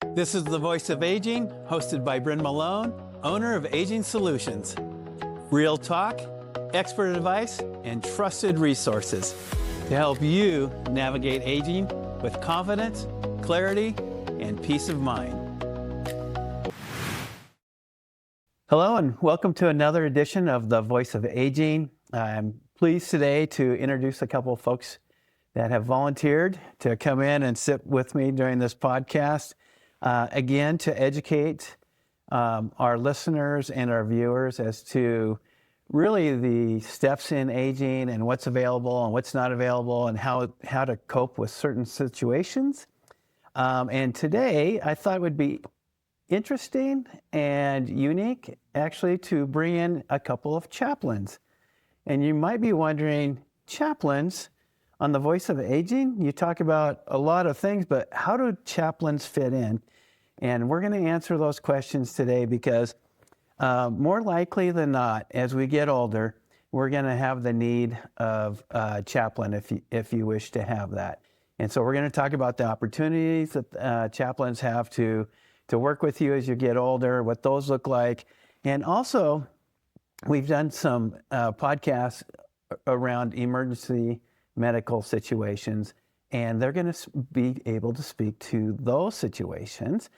This is The Voice of Aging, hosted by Bryn Malone, owner of Aging Solutions. Real talk, expert advice, and trusted resources to help you navigate aging with confidence, clarity, and peace of mind. Hello, and welcome to another edition of The Voice of Aging. I'm pleased today to introduce a couple of folks that have volunteered to come in and sit with me during this podcast. Again, to educate our listeners and our viewers as to really the steps in aging and what's available and what's not available and how to cope with certain situations. And today, I thought it would be interesting and unique, actually, to bring in a couple of chaplains. And you might be wondering, chaplains on The Voice of Aging? You talk about a lot of things, but how do chaplains fit in? And we're going to answer those questions today because more likely than not, as we get older, we're going to have the need of a chaplain if you wish to have that. And so we're going to talk about the opportunities that chaplains have to work with you as you get older, what those look like. And also, we've done some podcasts around emergency medical situations, and they're going to be able to speak to those situations.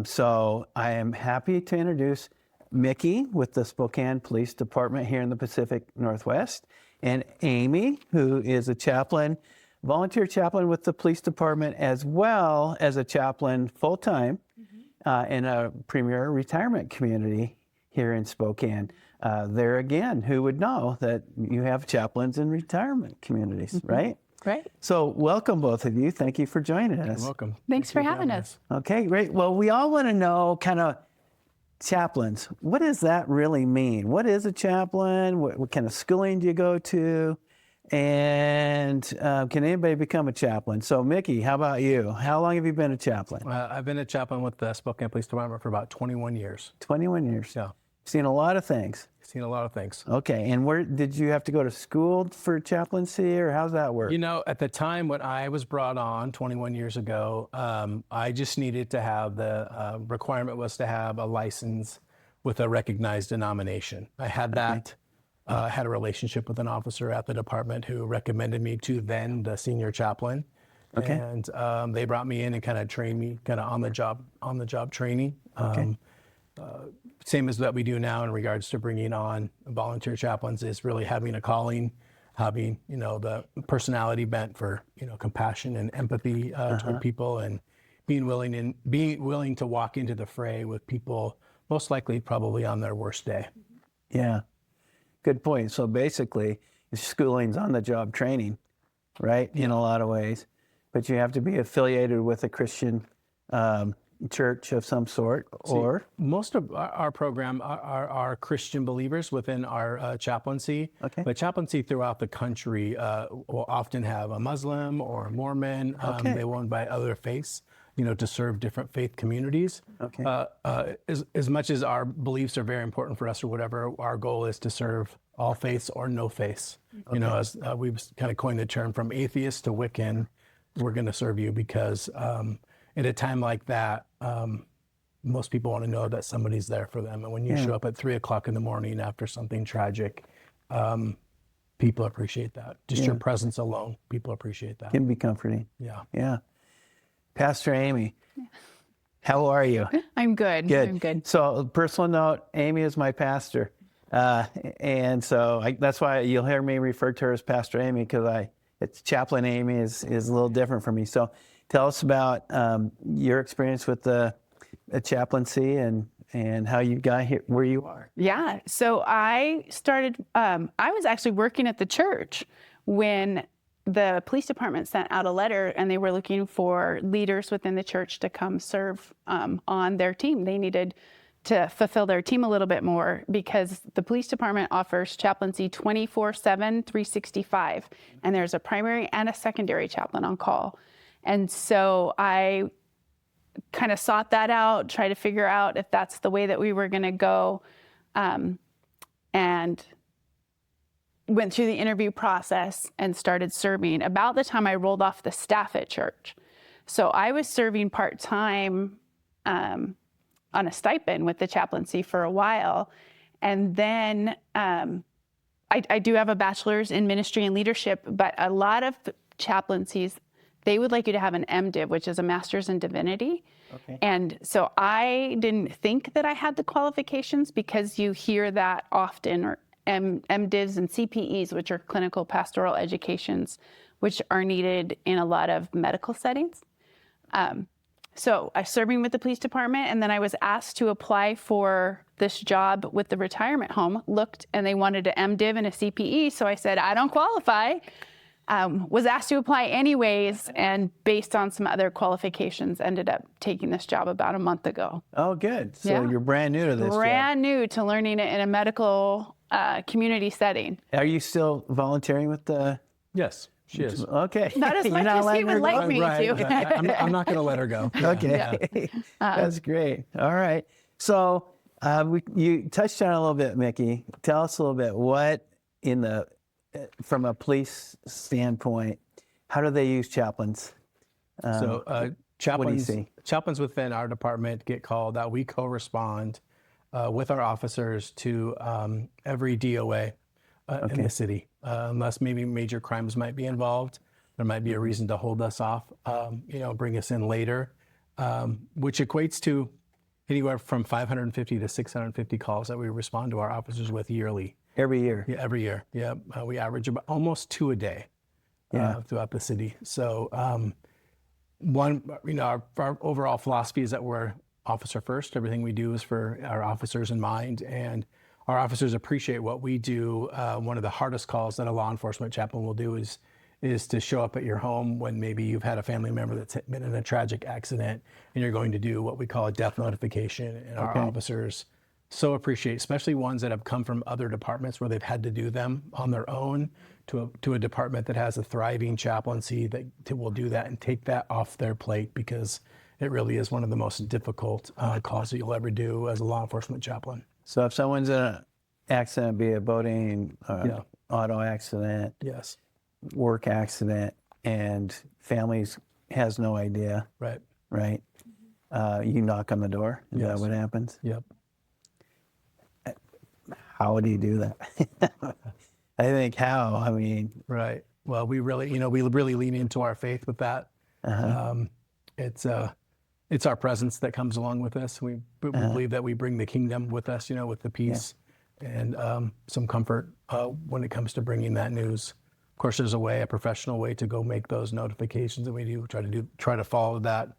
So I am happy to introduce Mickey with the Spokane Police Department here in the Pacific Northwest, and Amy, who is a chaplain, volunteer chaplain with the police department, as well as a chaplain full-time in a premier retirement community here in Spokane. There again, who would know that you have chaplains in retirement communities, right? Right. So welcome, both of you. Thank you for joining us. You're welcome. Thanks for having us. Okay, great. Well, we all want to know kind of chaplains. What does that really mean? What is a chaplain? What kind of schooling do you go to? And can anybody become a chaplain? So Mickey, how about you? How long have you been a chaplain? I've been a chaplain with the Spokane Police Department for about 21 years. 21 years. Yeah. Seen a lot of things. Seen a lot of things. Okay, and where did you have to go to school for chaplaincy, or how's that work? You know, at the time when I was brought on 21 years ago, I just needed to have the requirement was to have a license with a recognized denomination. I had that. I had a relationship with an officer at the department who recommended me to then the senior chaplain. Okay. And they brought me in and kind of trained me, kind of on the job training. Okay. Same as that we do now in regards to bringing on volunteer chaplains is really having a calling, having, the personality bent for, compassion and empathy toward people, and being willing to walk into the fray with people most likely probably on their worst day. Yeah, good point. So basically, schooling's on the job training, right? In a lot of ways, but you have to be affiliated with a Christian church of some sort, or most of our program are Christian believers within our chaplaincy. Okay. But chaplaincy throughout the country will often have a Muslim or a Mormon. Okay. They will invite other faiths, to serve different faith communities. Okay. As much as our beliefs are very important for us or whatever, our goal is to serve all faiths or no faiths. Okay. As we've kind of coined the term from atheist to Wiccan, we're going to serve you because at a time like that, most people want to know that somebody's there for them. And when you show up at 3:00 in the morning after something tragic, people appreciate that. Just your presence alone, people appreciate that. Can be comforting. Yeah. Yeah. Pastor Amy, how are you? I'm good. Good. I'm good. So, personal note, Amy is my pastor. And so that's why you'll hear me refer to her as Pastor Amy, because it's Chaplain Amy is a little different for me. So tell us about your experience with the chaplaincy and how you got here, where you are. Yeah. So I started, I was actually working at the church when the police department sent out a letter, and they were looking for leaders within the church to come serve on their team. They needed to fulfill their team a little bit more because the police department offers chaplaincy 24/7, 365. And there's a primary and a secondary chaplain on call. And so I kind of sought that out, try to figure out if that's the way that we were going to go, and went through the interview process and started serving about the time I rolled off the staff at church. So I was serving part-time on a stipend with the chaplaincy for a while. And then I do have a bachelor's in ministry and leadership, but a lot of chaplaincies, they would like you to have an MDiv, which is a master's in divinity. Okay. And so I didn't think that I had the qualifications, because you hear that often, or MDivs and CPEs, which are clinical pastoral educations, which are needed in a lot of medical settings. So I was serving with the police department, and then I was asked to apply for this job with the retirement home. Looked, and they wanted an MDiv and a CPE. So I said, I don't qualify. Was asked to apply anyways, and based on some other qualifications, ended up taking this job about a month ago. Oh, good. So Yeah. you're brand new to this job. Brand new to learning it in a medical community setting. Are you still volunteering with the? Yes, she is. Okay. Not as You're much not as he letting her would like go? me Right. to. I'm not going to let her go. Okay. That's great. All right. So you touched on it a little bit, Mickey. Tell us a little bit from a police standpoint, how do they use chaplains? So chaplains, see? chaplains within our department get called out. We co-respond with our officers to every DOA in the city, unless maybe major crimes might be involved. There might be a reason to hold us off, bring us in later, which equates to anywhere from 550 to 650 calls that we respond to our officers with yearly. Every year. Yeah, every year. Yeah, we average about almost 2 a day throughout the city. So our overall philosophy is that we're officer first. Everything we do is for our officers in mind, and our officers appreciate what we do. One of the hardest calls that a law enforcement chaplain will do is to show up at your home when maybe you've had a family member that's been in a tragic accident, and you're going to do what we call a death notification. And our officers so appreciate, especially ones that have come from other departments where they've had to do them on their own, to a department that has a thriving chaplaincy that will do that and take that off their plate, because it really is one of the most difficult calls that you'll ever do as a law enforcement chaplain. So if someone's in an accident, be it boating, auto accident, Yes. work accident, and families has no idea, Right. right? You knock on the door. Is that Yes. what happens? Yep. How do you do that? I think how. I mean, Right. Well, we really lean into our faith with that. It's our presence that comes along with this. We believe that we bring the kingdom with us, with the peace and some comfort when it comes to bringing that news. Of course, there's a professional way to go make those notifications, and we do try to follow that.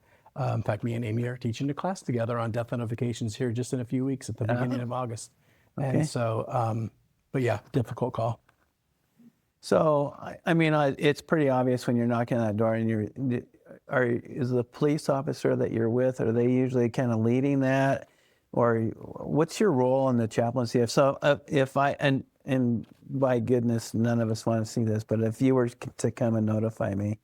In fact, me and Amy are teaching a class together on death notifications here just in a few weeks at the beginning of August. Okay. And so, but yeah, difficult call. so I mean, it's pretty obvious when you're knocking on that door and is the police officer that you're with, are they usually kind of leading that, or what's your role in the chaplaincy? And by goodness, none of us want to see this, but if you were to come and notify me,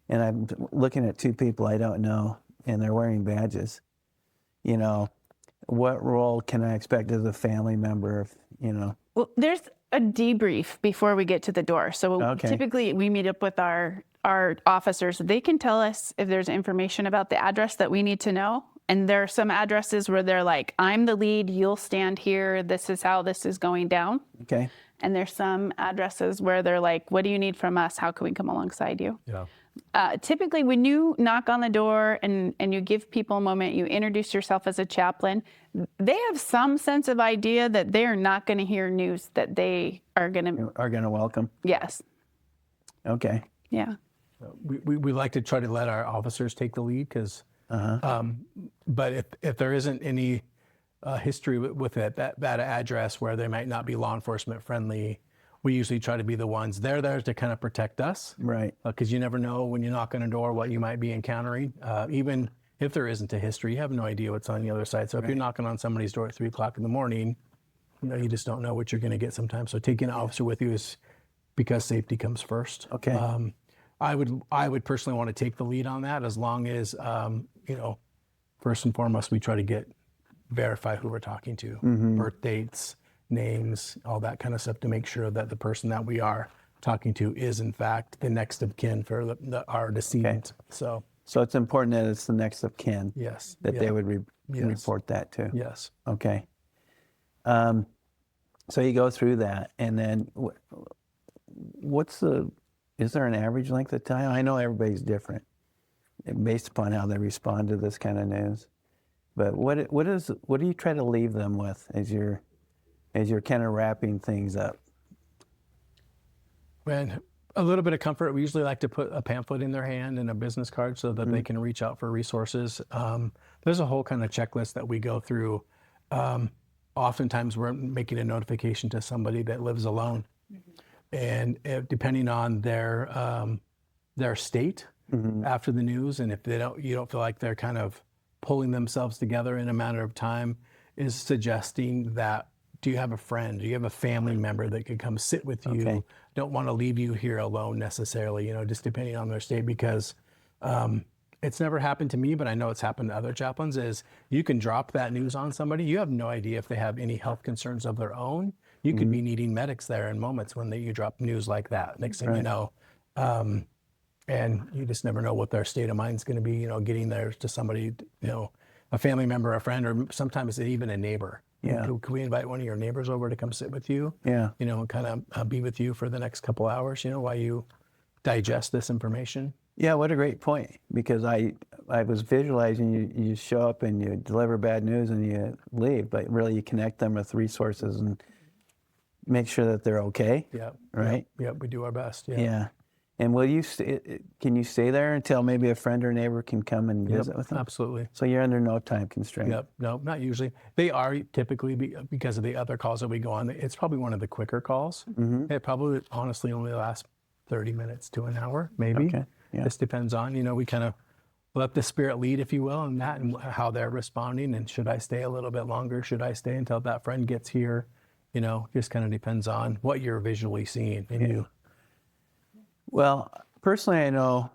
and I'm looking at 2 people I don't know, and they're wearing badges, what role can I expect as a family member? Well, there's a debrief before we get to the door. So typically we meet up with our officers. They can tell us if there's information about the address that we need to know. And there are some addresses where they're like, I'm the lead, you'll stand here, this is how this is going down. Okay. And there's some addresses where they're like, what do you need from us? How can we come alongside you? Yeah. Typically, when you knock on the door and you give people a moment, you introduce yourself as a chaplain, they have some sense of idea that they are not going to hear news that they are going to welcome. Yes. Okay. Yeah. We like to try to let our officers take the lead, because, but if there isn't any history with that address where they might not be law enforcement friendly, we usually try to be the ones. They're there to kind of protect us. Right. Because you never know when you knock on a door what you might be encountering. Even if there isn't a history, you have no idea what's on the other side. So if you're knocking on somebody's door at 3 o'clock in the morning, you just don't know what you're going to get sometimes. So taking an officer with you is because safety comes first. Okay. I would personally want to take the lead on that, as long as, first and foremost, we try to verify who we're talking to, birth dates, names, all that kind of stuff, to make sure that the person that we are talking to is in fact the next of kin for our decedent. Okay. So So it's important that it's the next of kin Yes. that Yeah. they would Yes. report that to. Yes. Okay. So you go through that, and then is there an average length of time? I know everybody's different based upon how they respond to this kind of news. But what do you try to leave them with as you're kind of wrapping things up? And a little bit of comfort. We usually like to put a pamphlet in their hand and a business card so that they can reach out for resources. There's a whole kind of checklist that we go through. Oftentimes we're making a notification to somebody that lives alone. And depending on their state after the news, and if you don't feel like they're kind of pulling themselves together in a matter of time, is suggesting that, do you have a friend? Do you have a family member that could come sit with you? Okay. Don't want to leave you here alone necessarily, just depending on their state, because it's never happened to me, but I know it's happened to other chaplains, is you can drop that news on somebody. You have no idea if they have any health concerns of their own. You could be needing medics there in moments when you drop news like that. Next thing you know, and you just never know what their state of mind is going to be, getting there to somebody, a family member, a friend, or sometimes even a neighbor. Yeah. Can we invite one of your neighbors over to come sit with you? Yeah. And kind of be with you for the next couple hours, while you digest this information. Yeah, what a great point, because I was visualizing you show up and you deliver bad news and you leave, but really you connect them with resources and make sure that they're okay. Yeah. Right? Yeah, we do our best. Yeah. Yeah. And can you stay there until maybe a friend or neighbor can come and visit with them? Absolutely. So you're under no time constraint. Yep. No, not usually. They are typically because of the other calls that we go on. It's probably one of the quicker calls. It probably honestly only lasts 30 minutes to an hour, maybe. Okay. Yeah. This depends on, we kind of let the spirit lead, if you will, and that and how they're responding. And should I stay a little bit longer? Should I stay until that friend gets here? Just kind of depends on what you're visually seeing in you. Well, personally, I know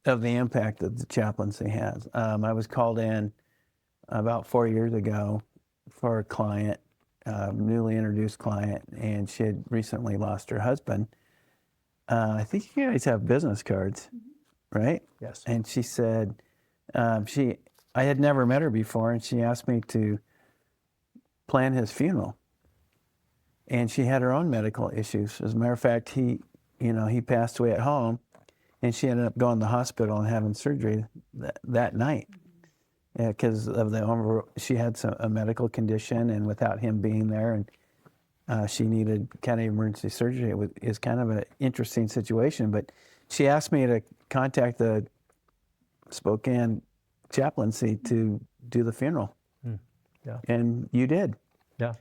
of the impact that the chaplaincy has. I was called in about 4 years ago for a client, newly introduced client, and she had recently lost her husband. I think you guys have business cards, right? Yes. And she said, I had never met her before, and she asked me to plan his funeral. And she had her own medical issues. As a matter of fact, he passed away at home, and she ended up going to the hospital and having surgery that night because of she had a medical condition, and without him being there, and she needed kind of emergency surgery. It's kind of an interesting situation, but she asked me to contact the Spokane chaplaincy to do the funeral. Yeah. And you did. Yeah.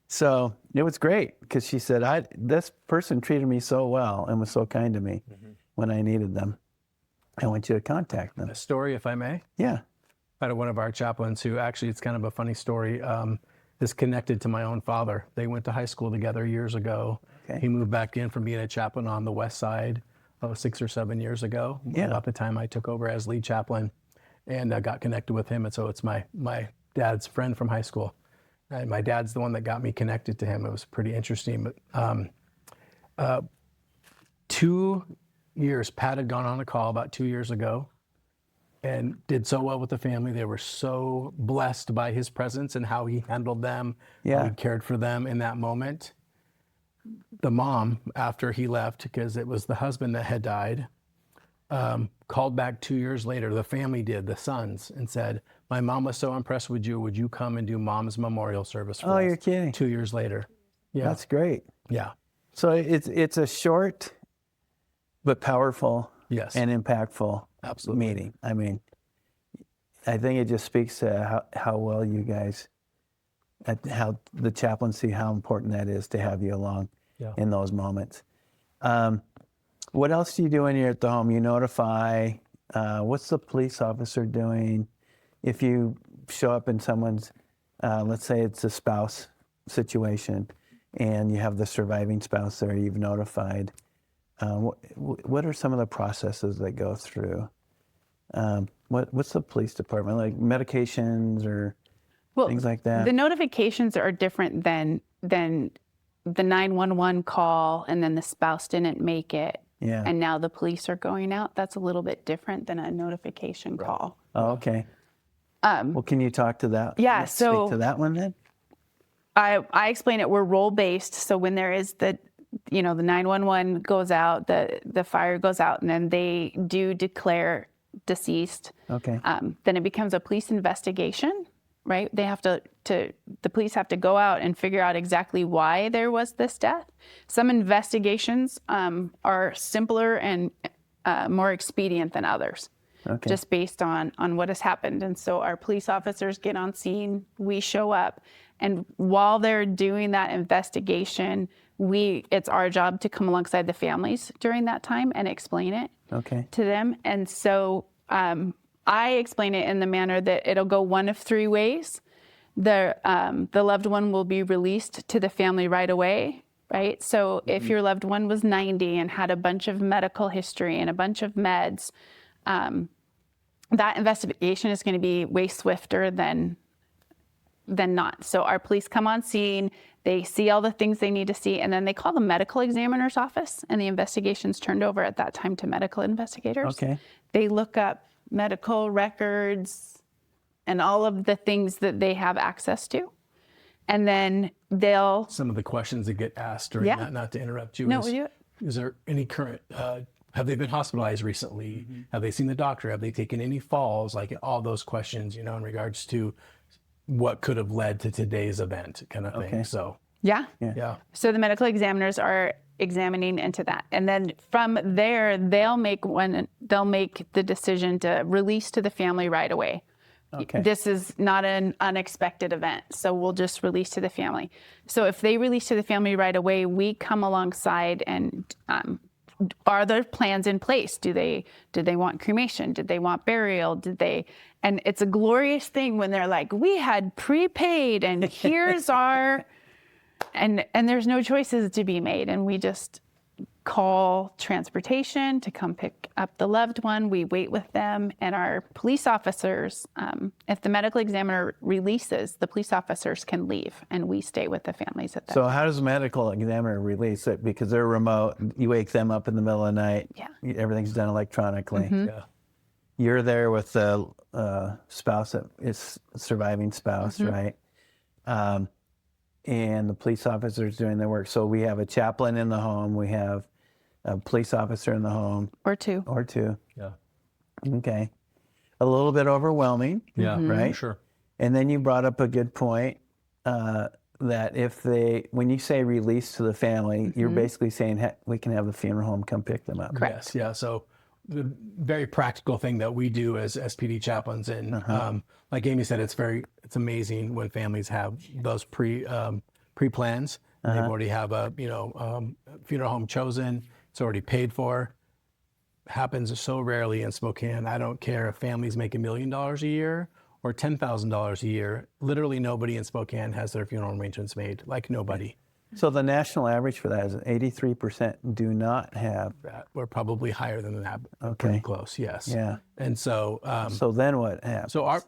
So it was great because she said, this person treated me so well and was so kind to me when I needed them. I want you to contact them. A story, if I may. Yeah. I had one of our chaplains who actually, it's kind of a funny story, is connected to my own father. They went to high school together years ago. Okay. He moved back in from being a chaplain on the west side 6 or 7 years ago, about the time I took over as lead chaplain, and I got connected with him. And so it's my dad's friend from high school. And my dad's the one that got me connected to him. It was pretty interesting. But 2 years, Pat had gone on a call about 2 years ago and did so well with the family. They were so blessed by his presence and how he handled them, how he cared for them in that moment. The mom, after he left, because it was the husband that had died, called back 2 years later, the family did, the sons, and said, my mom was so impressed with you. Would you come and do mom's memorial service for us? Oh, you're kidding. 2 years later. Yeah. That's great. Yeah. So it's a short but powerful and impactful meeting. I mean, I think it just speaks to how well you guys, how the chaplaincy, how important that is to have you along in those moments. What else do you do when you're at the home? You notify. What's the police officer doing? If you show up in someone's, let's say it's a spouse situation, and you have the surviving spouse there, you've notified. What are some of the processes that go through? What's the police department, like medications or things like that? The notifications are different than the 911 call, and then the spouse didn't make it. Yeah. and now the police are going out. That's a little bit different than a notification call. Oh, okay. Well, can you talk to that? Yeah, Speak so- to that one then? I explain it, we're role based. So when there is the 911 goes out, the fire goes out, and then they do declare deceased. Okay. Then it becomes a police investigation, right? They have the police have to go out and figure out exactly why there was this death. Some investigations are simpler and more expedient than others. Okay. Just based on what has happened. And so our police officers get on scene, we show up, and while they're doing that investigation, it's our job to come alongside the families during that time and explain it Okay. to them. And so I explain it in the manner that it'll go one of three ways. The loved one will be released to the family right away, right? So if your loved one was 90 and had a bunch of medical history and a bunch of meds, that investigation is going to be way swifter than not. So our police come on scene, they see all the things they need to see, and then they call the medical examiner's office, and the investigation's turned over at that time to medical investigators. Okay. They look up medical records and all of the things that they have access to. And then they'll... Some of the questions that get asked during Yeah. that, not to interrupt you. No, we do it. Is there any current, have they been hospitalized recently? Have they seen the doctor? Have they taken any falls? Like all those questions, in regards to what could have led to today's event kind of thing. Okay. So, Yeah. yeah. So the medical examiners are examining into that. And then from there, they'll make the decision to release to the family right away. Okay. This is not an unexpected event, so we'll just release to the family. So if they release to the family right away, we come alongside and are there plans in place? Did they want cremation? Did they want burial? And it's a glorious thing when they're like, we had prepaid and here's our, and there's no choices to be made. And we just call transportation to come pick up the loved one. We wait with them, and our police officers, if the medical examiner releases, the police officers can leave, and we stay with the families at that. So how does the medical examiner release it? Because they're remote. You wake them up in the middle of the night. Yeah. Everything's done electronically. Yeah. You're there with the spouse that is surviving spouse, right? And the police officer's doing their work. So we have a chaplain in the home. We have a police officer in the home. Or two. Or two. Yeah. Okay. A little bit overwhelming. Yeah. Right? Sure. And then you brought up a good point that when you say release to the family, you're basically saying we can have the funeral home come pick them up. Correct. Yes. Yeah. So the very practical thing that we do as SPD chaplains, and like Amy said, it's amazing when families have those pre-plans. They've already have a funeral home chosen. It's already paid for. Happens so rarely in Spokane. I don't care if families make $1 million a year or $10,000 a year. Literally nobody in Spokane has their funeral arrangements made. Like nobody. So the national average for that is 83% do not have. We're probably higher than that. Okay. Pretty close. Yes. Yeah. And so. So then what happens? So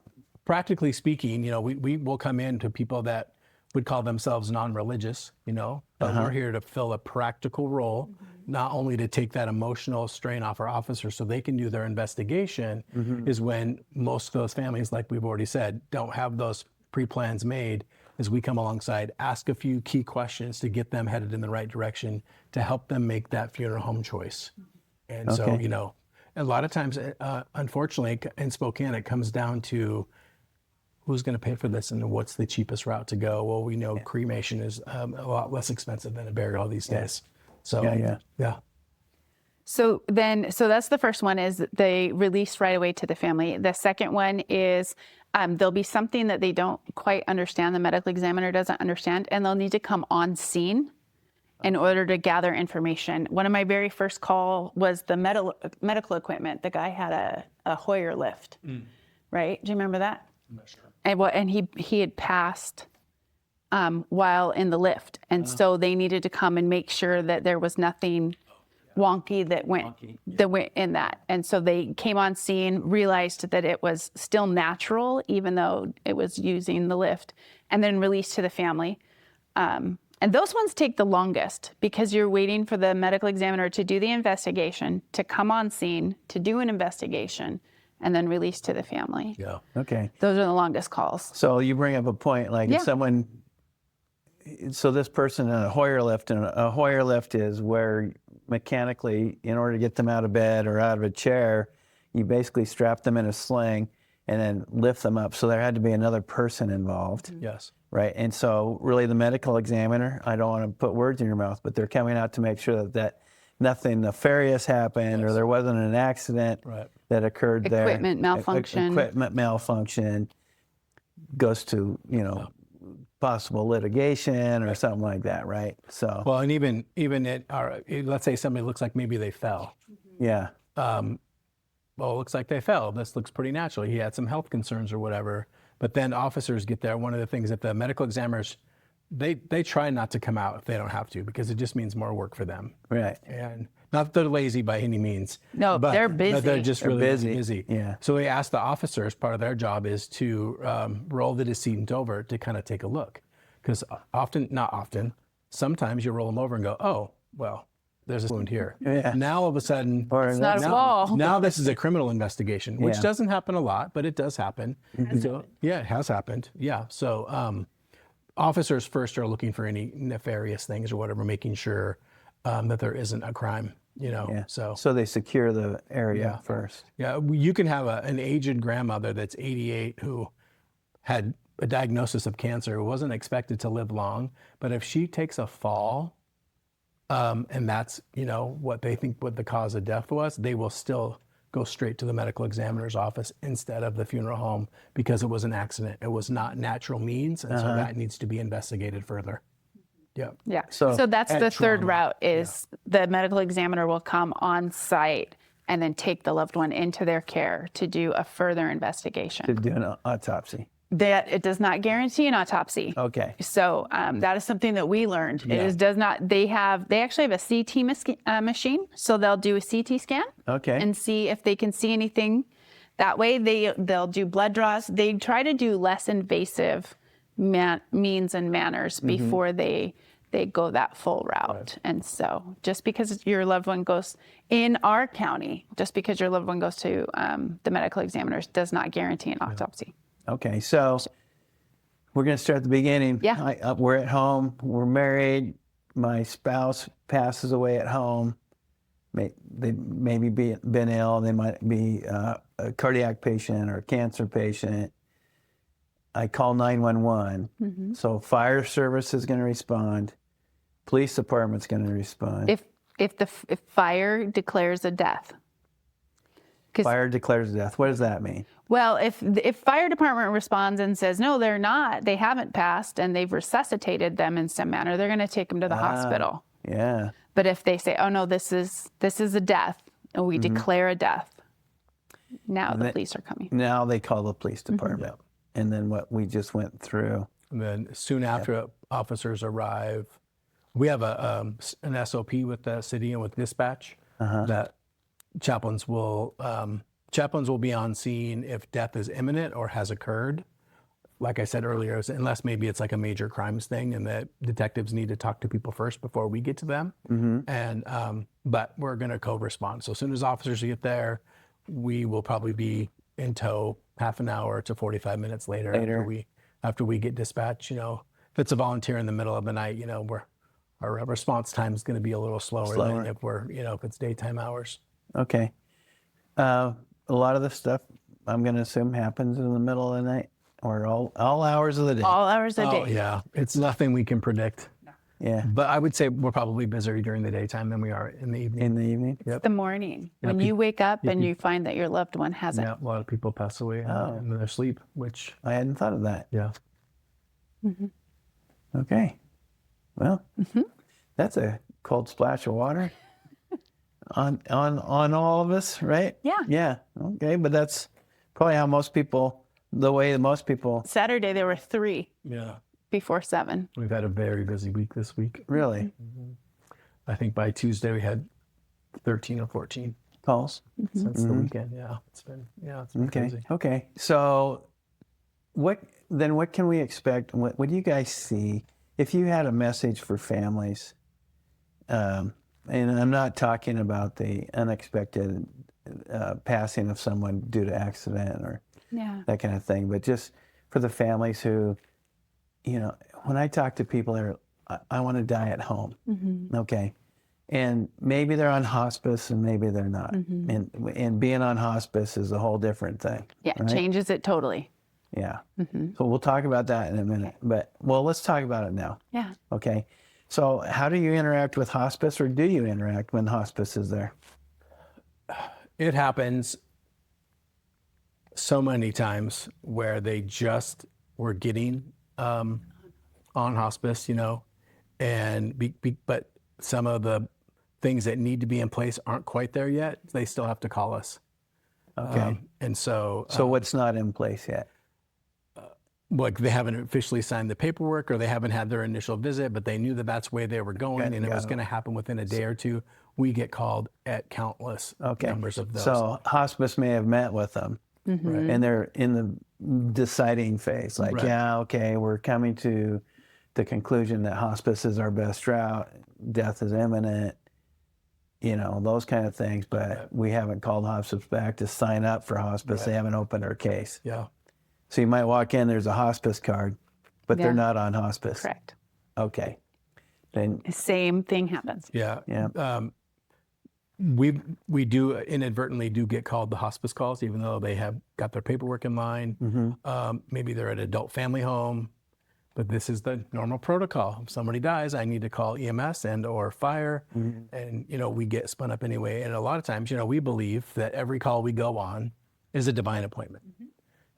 practically speaking, we will come in to people that would call themselves non-religious, but we're here to fill a practical role, not only to take that emotional strain off our officers so they can do their investigation, is when most of those families, like we've already said, don't have those pre-plans made, is we come alongside, ask a few key questions to get them headed in the right direction to help them make that funeral home choice. And so, a lot of times, unfortunately, in Spokane, it comes down to who's going to pay for this and what's the cheapest route to go. Well, we know cremation is a lot less expensive than a burial these days. So, yeah. So that's the first one, is they release right away to the family. The second one is there'll be something that they don't quite understand, the medical examiner doesn't understand, and they'll need to come on scene in order to gather information. One of my very first call was the medical equipment. The guy had a Hoyer lift, right? Do you remember that? I'm not sure. And he had passed while in the lift, and so they needed to come and make sure that there was nothing wonky that went in that. And so they came on scene, realized that it was still natural, even though it was using the lift, and then released to the family. And those ones take the longest because you're waiting for the medical examiner to do the investigation, to come on scene, to do an investigation, and then release to the family. Yeah. Okay. Those are the longest calls. So you bring up a point, like if someone, so this person in a Hoyer lift, and a Hoyer lift is where mechanically, in order to get them out of bed or out of a chair, you basically strap them in a sling and then lift them up. So there had to be another person involved. Yes. Right. And so really the medical examiner, I don't want to put words in your mouth, but they're coming out to make sure that nothing nefarious happened or there wasn't an accident that occurred there. Equipment malfunction. Equipment malfunction goes to, possible litigation or something like that, right? So, Well, and even let's say somebody looks like maybe they fell. yeah. Well, it looks like they fell. This looks pretty natural. He had some health concerns or whatever. But then officers get there. One of the things that the medical examiners, they try not to come out if they don't have to, because it just means more work for them. Right. And not that they're lazy by any means. No, but they're busy. But they're just really busy. busy. Yeah. So they ask the officers, part of their job is to roll the decedent over to kind of take a look. Because not often, sometimes you roll them over and go, oh, well, there's a wound here. Yeah. Now all of a sudden, It's not a wall. now this is a criminal investigation, which Yeah. doesn't happen a lot, but it does happen. So yeah, it has happened. Yeah. So officers first are looking for any nefarious things or whatever, making sure that there isn't a crime. Yeah. So So they secure the area first. yeah, you can have an aged grandmother that's 88 who had a diagnosis of cancer, who wasn't expected to live long, but if she takes a fall, and that's, what they think what the cause of death was, they will still go straight to the medical examiner's office instead of the funeral home because it was an accident. It was not natural means, and so that needs to be investigated further. Yeah. Yeah. So So that's at the third trauma, route is the medical examiner will come on site and then take the loved one into their care to do a further investigation. To do an autopsy. That it does not guarantee an autopsy. Okay. So that is something that we learned. It is, does not. They actually have a CT machine, so they'll do a CT scan Okay. and see if they can see anything. That way, they'll do blood draws. They try to do less invasive means and manners before they go that full route. And so, just because your loved one goes in our county, just because your loved one goes to the medical examiners, does not guarantee an autopsy. Okay, so we're going to start at the beginning. Yeah. We're at home. We're married. My spouse passes away at home. They maybe been ill. They might be a cardiac patient or a cancer patient. I call 911. So fire service is going to respond. Police department's going to respond. If fire declares a death. Fire declares death. What does that mean? Well, if fire department responds and says, no, they're not, they haven't passed, and they've resuscitated them in some manner, they're going to take them to the hospital. Yeah. But if they say, oh, no, this is a death, and we declare a death, now the police are coming. Now they call the police department. And then what we just went through. And then soon after officers arrive, we have an SOP with the city and with dispatch that chaplains will be on scene if death is imminent or has occurred. Like I said earlier, unless maybe it's like a major crimes thing and that detectives need to talk to people first before we get to them. And but we're going to co-respond. So as soon as officers get there, we will probably be in tow half an hour to 45 minutes later. After we get dispatched. If it's a volunteer in the middle of the night, our response time is going to be a little slower than if if it's daytime hours. Okay. A lot of the stuff I'm going to assume happens in the middle of the night or all hours of the day. All hours of the Oh day. yeah, it's nothing we can predict. Yeah. But I would say we're probably busier during the daytime than we are in the evening. In the evening. It's the morning when you wake up and you find that your loved one hasn't. Yeah, a lot of people pass away in their sleep, which I hadn't thought of that. yeah. Okay. Well, that's a cold splash of water on all of us, right? Yeah. Yeah. Okay, but that's probably how most people, the way that most people. Saturday, there were 3 Yeah. before 7. We've had a very busy week this week. Really? I think by Tuesday we had 13 or 14 Calls. since the weekend. Yeah, it's been Okay. crazy. Okay. So what can we expect? What do you guys see if you had a message for families, and I'm not talking about the unexpected passing of someone due to accident or Yeah. that kind of thing, but just for the families who, when I talk to people, I want to die at home. Okay. And maybe they're on hospice and maybe they're not. And being on hospice is a whole different thing. Yeah. Right? Changes it totally. Yeah. So we'll talk about that in a minute. But, let's talk about it now. Yeah. Okay. So how do you interact with hospice, or do you interact when hospice is there? It happens so many times where they just were getting on hospice, but some of the things that need to be in place aren't quite there yet. They still have to call us. Okay. And so, So what's not in place yet? like they haven't officially signed the paperwork, or they haven't had their initial visit, but they knew that that's where they were going, and it was going to happen within a day or two. We get called at countless numbers of those. So hospice may have met with them, and they're in the deciding phase. Like, yeah, okay, we're coming to the conclusion that hospice is our best route. Death is imminent. Those kind of things. But we haven't called hospice back to sign up for hospice. They haven't opened our case. Yeah. So you might walk in, there's a hospice card, but they're not on hospice. Correct. Okay. Then Same thing happens. Yeah. Yeah. We do inadvertently get called the hospice calls, even though they have got their paperwork in line. Maybe they're at an adult family home, but this is the normal protocol. If somebody dies, I need to call EMS and or fire, and we get spun up anyway. And a lot of times, we believe that every call we go on is a divine appointment.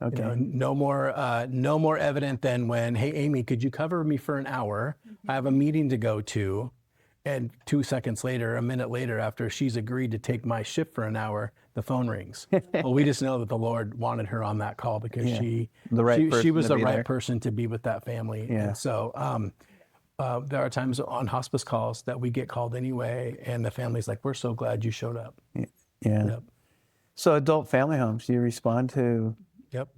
Okay. No more evident than when, hey, Amy, could you cover me for an hour? I have a meeting to go to. And 2 seconds later, a minute later, after she's agreed to take my shift for an hour, the phone rings. Well, we just know that the Lord wanted her on that call because she was the right person to be with that family. Yeah. And so there are times on hospice calls that we get called anyway, and the family's like, we're so glad you showed up. Yeah. Yep. So adult family homes, do you respond to Yep.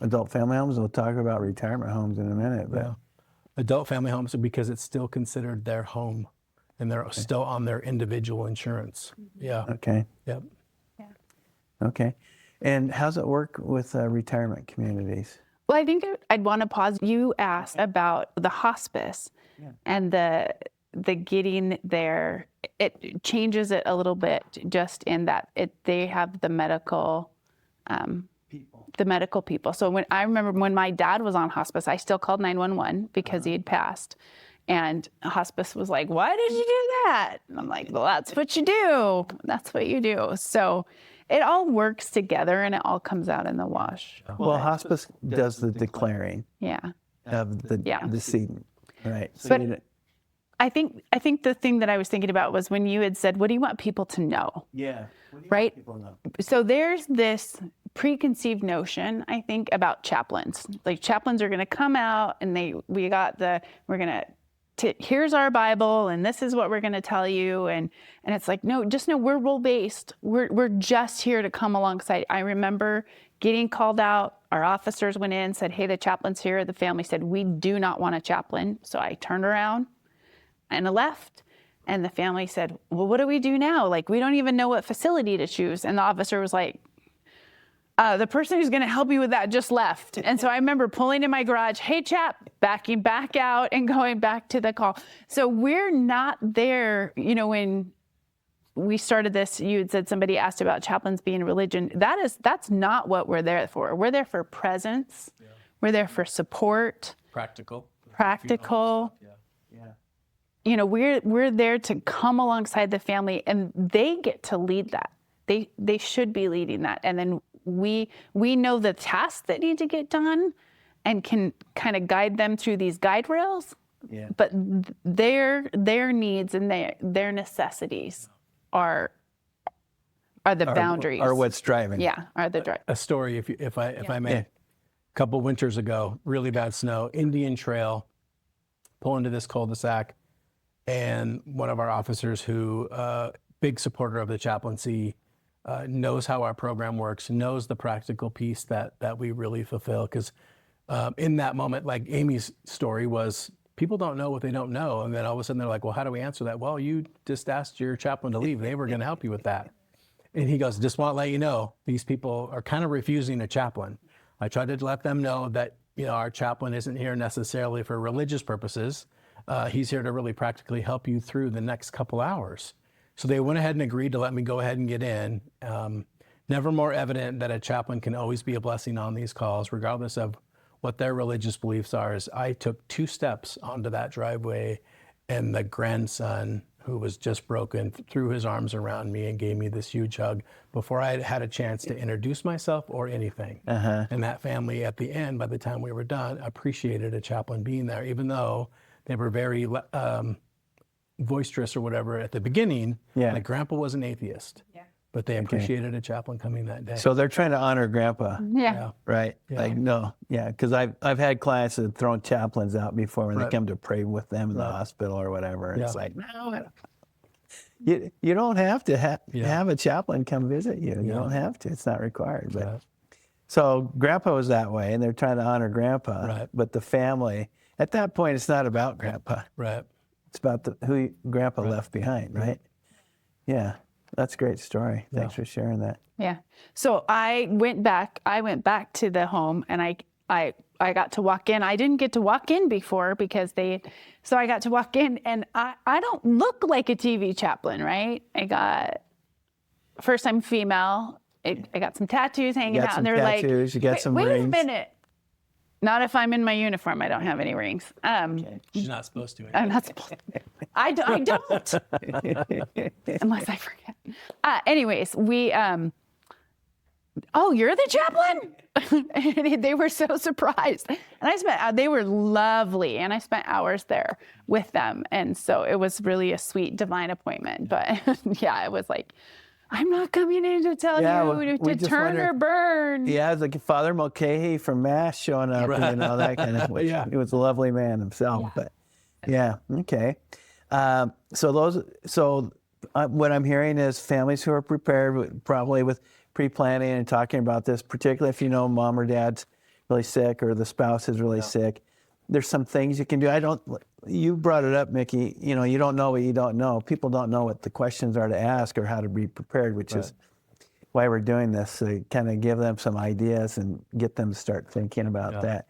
adult family homes? We'll talk about retirement homes in a minute. But Yeah. Adult family homes, because it's still considered their home, and they're still on their individual insurance. Yeah. Okay. Yep. Okay. And how's it work with retirement communities? Well, I think I'd want to pause. You asked about the hospice and the getting there. It changes it a little bit, just in that they have the medical people. So when I remember when my dad was on hospice, I still called 911 because he had passed. And hospice was like, why did you do that? And I'm like, well, that's what you do. That's what you do. So it all works together and it all comes out in the wash. Well, hospice does the declaring Yeah. of the decedent, right? So But I think the thing that I was thinking about was when you had said, what do you want people to know? yeah. Right? People know. So there's this preconceived notion, I think, about chaplains. Like chaplains are going to come out and here's our Bible and this is what we're going to tell you. And it's like, no, just know we're role-based. We're just here to come alongside. I remember getting called out. Our officers went in, said, hey, the chaplain's here. The family said, we do not want a chaplain. So I turned around and I left. And the family said, well, what do we do now? Like, we don't even know what facility to choose. And the officer was like, the person who's going to help you with that just left. And so I remember pulling in my garage, hey, chap, backing back out and going back to the call. So we're not there. When we started this, you had said somebody asked about chaplains being religion. That's not what we're there for. We're there for presence. Yeah. We're there for support. Practical. Yeah. We're there to come alongside the family, and they get to lead that. They should be leading that. And then we know the tasks that need to get done and can kind of guide them through these guide rails. Yeah. But their needs and their necessities are the boundaries. Are what's driving. Yeah, are the drive. A story, if I may. A couple winters ago, really bad snow, Indian Trail, pull into this cul-de-sac, and one of our officers who, big supporter of the chaplaincy, knows how our program works, knows the practical piece that we really fulfill. Because in that moment, like Amy's story was people don't know what they don't know. And then all of a sudden they're like, well, how do we answer that? Well, you just asked your chaplain to leave. They were going to help you with that. And he goes, just want to let you know, these people are kind of refusing a chaplain. I tried to let them know that, our chaplain isn't here necessarily for religious purposes. He's here to really practically help you through the next couple hours. So they went ahead and agreed to let me go ahead and get in. Never more evident that a chaplain can always be a blessing on these calls, regardless of what their religious beliefs are. Is I took 2 steps onto that driveway, and the grandson, who was just broken, threw his arms around me and gave me this huge hug before I had a chance to introduce myself or anything. And that family at the end, by the time we were done, appreciated a chaplain being there, even though they were very boisterous or whatever at the beginning. Like Grandpa was an atheist, but they appreciated a chaplain coming that day. So they're trying to honor Grandpa. Yeah. Right? Yeah. Like, no. Yeah, because I've had clients that have thrown chaplains out before when they come to pray with them in the hospital or whatever. And it's like, no, I don't. You don't have to have a chaplain come visit you. You don't have to. It's not required. But so Grandpa was that way, and they're trying to honor Grandpa. But the family, at that point, it's not about Grandpa. It's about who Grandpa left behind, right? Yeah. That's a great story. Thanks for sharing that. Yeah. So I went back to the home, and I got to walk in. I didn't get to walk in before so I got to walk in, and I don't look like a TV chaplain, right? I got, first I'm female. I got some tattoos hanging out, and they're like, you got some wait rings. a minute. Not if I'm in my uniform. I don't have any rings. She's not supposed to. I'm not supposed to. I don't. Unless I forget. Anyways, we, oh, you're the chaplain? And they were so surprised. And they were lovely. And I spent hours there with them. And so it was really a sweet divine appointment. But yeah, it was like, I'm not coming in to tell you to turn or burn. Yeah, it's like Father Mulcahy from Mass showing up, and that kind of. He was a lovely man himself, but okay. So what I'm hearing is families who are prepared, probably with pre-planning and talking about this, particularly if mom or dad's really sick or the spouse is really sick. There's some things you can do. You brought it up, Mickey. You don't know what you don't know. People don't know what the questions are to ask or how to be prepared, which is why we're doing this, to kind of give them some ideas and get them to start thinking about that.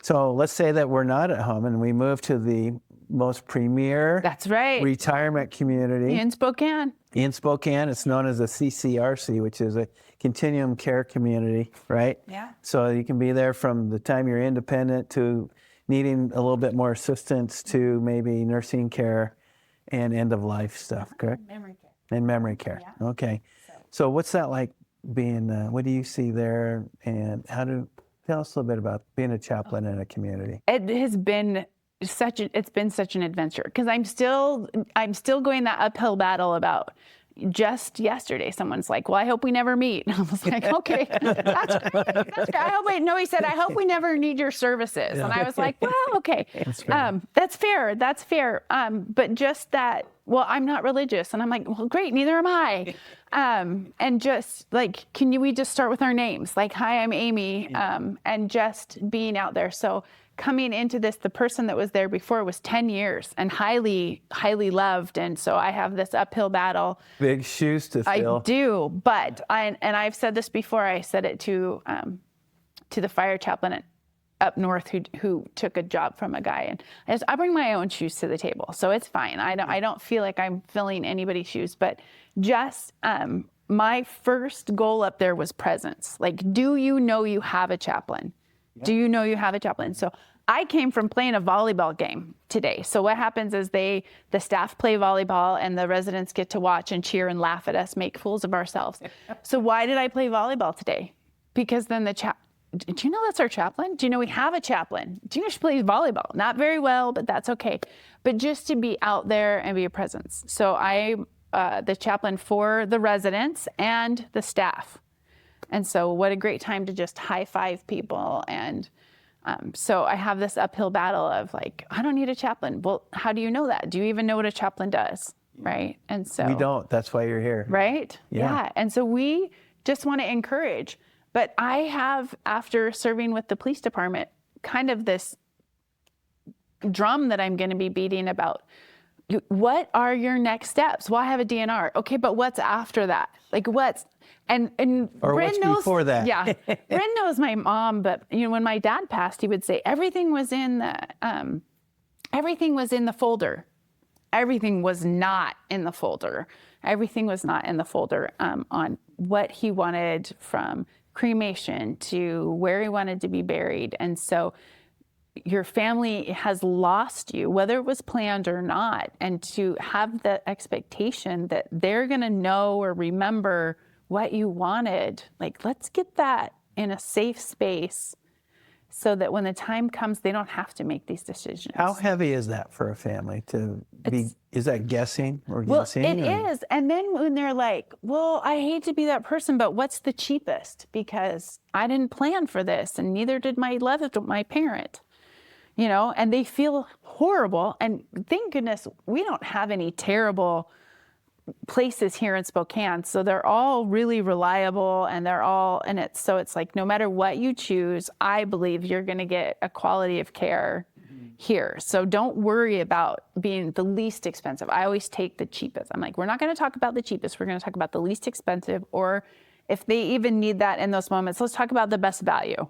So let's say that we're not at home and we move to the most premier retirement community. In Spokane. It's known as a CCRC, which is a continuum care community, right? Yeah. So you can be there from the time you're independent to needing a little bit more assistance to maybe nursing care and end-of-life stuff, correct? Memory care. And memory care. Yeah. Okay. So what's that like being, what do you see there, and tell us a little bit about being a chaplain in a community? It has been such an adventure, because I'm still going that uphill battle about. Just yesterday, someone's like, well, I hope we never meet. And I was like, okay, that's great. He said, I hope we never need your services. And I was like, well, okay. That's fair. But just that, well, I'm not religious. And I'm like, well, great, neither am I. And just like, we just start with our names? Like, hi, I'm Amy. And just being out there. So coming into this, the person that was there before was 10 years and highly, highly loved. And so I have this uphill battle. Big shoes to fill. I do, but I've said this before. I said it to the fire chaplain up north who took a job from a guy, and I bring my own shoes to the table, so it's fine. I don't feel like I'm filling anybody's shoes, but just my first goal up there was presence. Like, do you know you have a chaplain? Yeah. Do you know you have a chaplain? So I came from playing a volleyball game today. So what happens is the staff play volleyball and the residents get to watch and cheer and laugh at us, make fools of ourselves. So why did I play volleyball today? Because then do you know that's our chaplain? Do you know we have a chaplain? Do you know she plays volleyball? Not very well, but that's okay. But just to be out there and be a presence. So I'm the chaplain for the residents and the staff. And so what a great time to just high five people. And so I have this uphill battle of like, I don't need a chaplain. Well, how do you know that? Do you even know what a chaplain does? Right. And so we don't. That's why you're here. Right. Yeah. And so we just want to encourage. But I have, after serving with the police department, kind of this drum that I'm going to be beating about what are your next steps? Well, I have a DNR. Okay, but what's after that? Like what's and Or Bryn what's knows, before that? Yeah, Bryn knows my mom, but when my dad passed, he would say everything was in the folder. Everything was not in the folder. Everything was not in the folder on what he wanted from cremation to where he wanted to be buried, and so your family has lost you, whether it was planned or not, and to have the expectation that they're going to know or remember what you wanted, like let's get that in a safe space so that when the time comes, they don't have to make these decisions. How heavy is that for a family to be? Is that guessing or Well, guessing? it is. And then when they're like, well, I hate to be that person, but what's the cheapest? Because I didn't plan for this, and neither did my parent. And they feel horrible. And thank goodness we don't have any terrible places here in Spokane. So they're all really reliable, and so it's like, no matter what you choose, I believe you're going to get a quality of care here. So don't worry about being the least expensive. I always take the cheapest. I'm like, we're not going to talk about the cheapest. We're going to talk about the least expensive, or if they even need that in those moments, let's talk about the best value.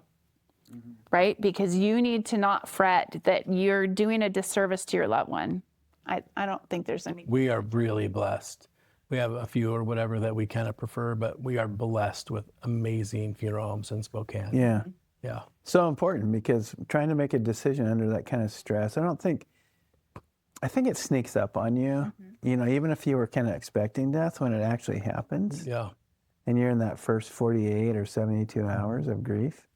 Right? Because you need to not fret that you're doing a disservice to your loved one. I don't think there's any. We are really blessed. We have a few or whatever that we kind of prefer, but we are blessed with amazing funeral homes in Spokane. Yeah. Yeah. So important, because trying to make a decision under that kind of stress, I think it sneaks up on you, even if you were kind of expecting death, when it actually happens. Yeah. And you're in that first 48 or 72 hours of grief.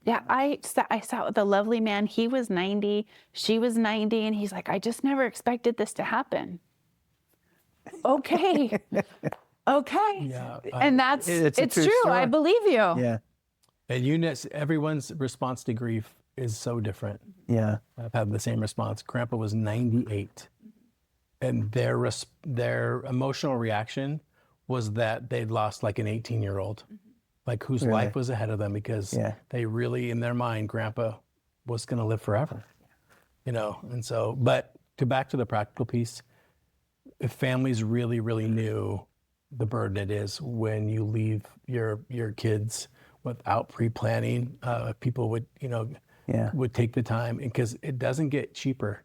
Yeah, I sat with a lovely man. He was 90, she was 90, and he's like, I just never expected this to happen. Okay. Okay. Yeah. And it's true. Story. I believe you. Yeah. And everyone's response to grief is so different. Yeah. I've had the same response. Grandpa was 98, and their emotional reaction was that they'd lost like an 18-year-old. Like whose Really? life was ahead of them, because they really, in their mind, Grandpa was going to live forever, And so, but back to the practical piece, if families really, really knew the burden it is when you leave your kids without pre-planning, people would, would take the time, because it doesn't get cheaper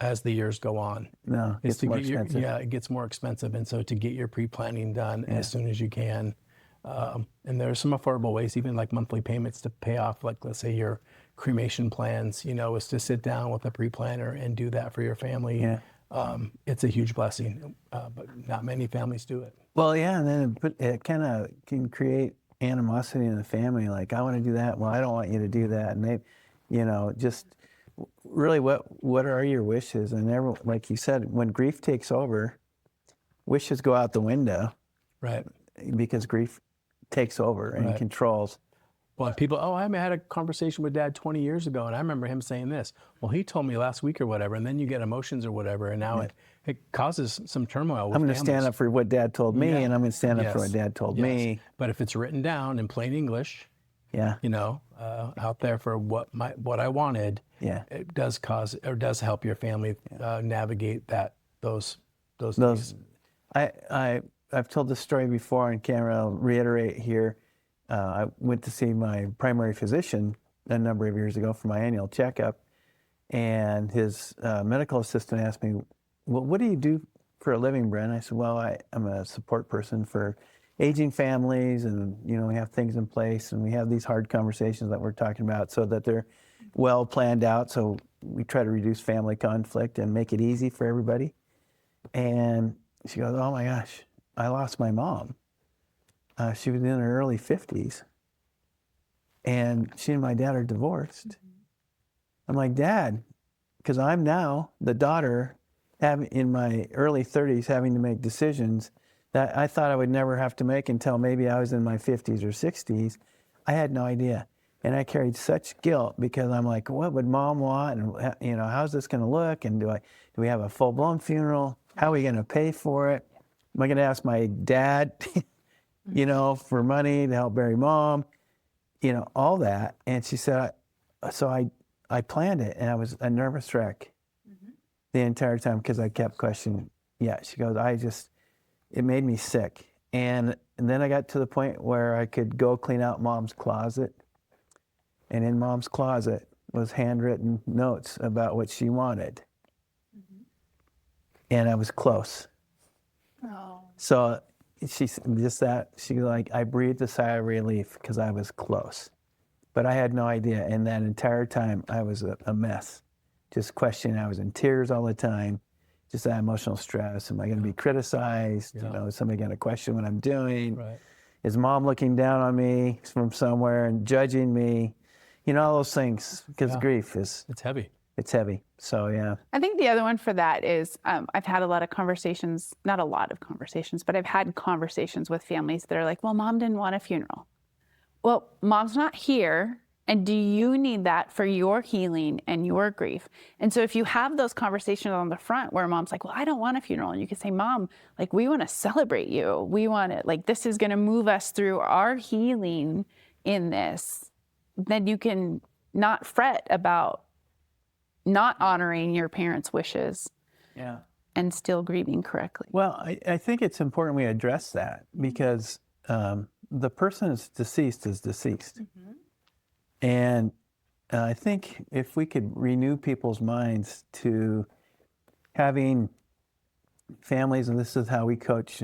as the years go on. No, it's more expensive. It gets more expensive. And so to get your pre-planning done as soon as you can. And there are some affordable ways, even like monthly payments, to pay off, like, let's say your cremation plans, is to sit down with a pre-planner and do that for your family. Yeah. It's a huge blessing, but not many families do it. Well, yeah, and then it kind of can create animosity in the family. Like, I want to do that. Well, I don't want you to do that. And they, just really, what are your wishes? And like you said, when grief takes over, wishes go out the window. Right. Because grief takes over and controls. Well, people, I had a conversation with Dad 20 years ago, and I remember him saying this. Well, he told me last week or whatever, and then you get emotions or whatever, and now it causes some turmoil with I'm going to families. stand up for what Dad told me, and I'm going to stand up for what Dad told me. But if it's written down in plain English, out there for what I wanted, it does help your family navigate those things. I've told this story before on camera. I'll reiterate here. I went to see my primary physician a number of years ago for my annual checkup, and his medical assistant asked me, well, what do you do for a living, Bryn? I said, well, I'm a support person for aging families, and we have things in place, and we have these hard conversations that we're talking about so that they're well planned out, so we try to reduce family conflict and make it easy for everybody. And she goes, oh my gosh, I lost my mom. She was in her early 50s, and she and my dad are divorced. I'm like, Dad, because I'm now the daughter in my early 30s having to make decisions that I thought I would never have to make until maybe I was in my 50s or 60s. I had no idea. And I carried such guilt because I'm like, what would Mom want? And how's this going to look? And do we have a full-blown funeral? How are we going to pay for it? Am I going to ask my dad, for money to help bury Mom? All that. And she said, so I I planned it, and I was a nervous wreck the entire time because I kept questioning. Yeah, she goes, it made me sick. And then I got to the point where I could go clean out Mom's closet. And in Mom's closet was handwritten notes about what she wanted. And I was close. Oh. So she's like, I breathed a sigh of relief because I was close. But I had no idea. And that entire time, I was a mess. Just questioning. I was in tears all the time. Just that emotional stress. Am I going to be criticized? Yeah. Is somebody going to question what I'm doing? Right. Is Mom looking down on me from somewhere and judging me? All those things. Because grief It's heavy. it's heavy. So, yeah. I think the other one for that is I've had a lot of conversations, not a lot of conversations, but I've had conversations with families that are like, well, Mom didn't want a funeral. Well, Mom's not here. And do you need that for your healing and your grief? And so if you have those conversations on the front where Mom's like, well, I don't want a funeral. And you can say, Mom, like, we want to celebrate you. We want it. Like, this is going to move us through our healing in this. Then you can not fret about not honoring your parents' wishes. Yeah. And still grieving correctly. Well, I think it's important we address that because the person is deceased. And I think if we could renew people's minds to having families, and this is how we coach,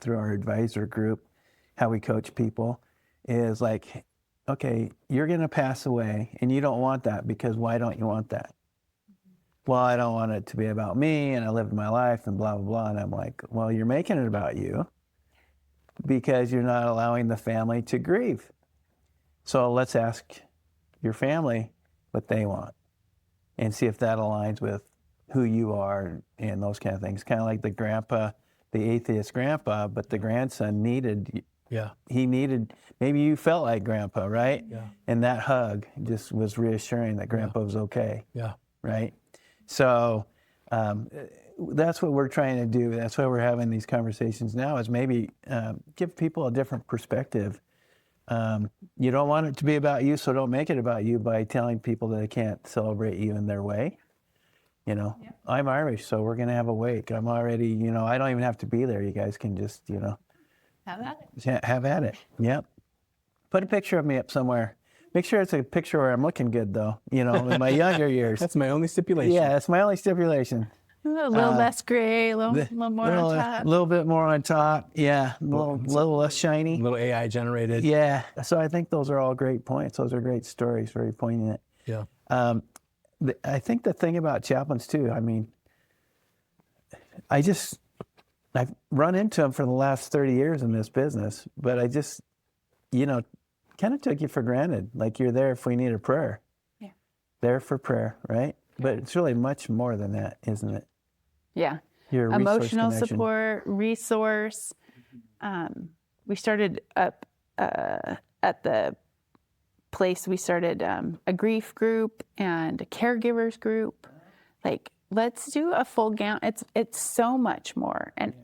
through our advisor group, how we coach people, is like, okay, you're going to pass away and you don't want that because why don't you want that? Well, I don't want it to be about me and I lived my life and blah, blah, blah. And I'm like, well, you're making it about you because you're not allowing the family to grieve. So let's ask your family what they want and see if that aligns with who you are and those kind of things. Kind of like the atheist grandpa, but the grandson needed, maybe you felt like grandpa, right? Yeah. And that hug just was reassuring that grandpa was okay. Yeah. Right? So that's what we're trying to do. That's why we're having these conversations now is maybe give people a different perspective. You don't want it to be about you, so don't make it about you by telling people that they can't celebrate you in their way. I'm Irish, so we're going to have a wake. I'm already, I don't even have to be there. You guys can just, Have at it. have at it. Yep. Put a picture of me up somewhere. Make sure it's a picture where I'm looking good, though, in my younger years. That's my only stipulation. Yeah, that's my only stipulation. A little less gray, a little more on top. A little bit more on top. Yeah, a little less shiny. A little AI generated. Yeah. So I think those are all great points. Those are great stories, very poignant. Yeah. I think the thing about chaplains, too, I've run into them for the last 30 years in this business, but I just, kind of took you for granted. Like you're there if we need a prayer. Yeah. There for prayer, right? But it's really much more than that, isn't it? Yeah. Your Emotional connection. support, resource. We started up at the place, we started a grief group and a caregivers group. Like, let's do a full gown. It's so much more. And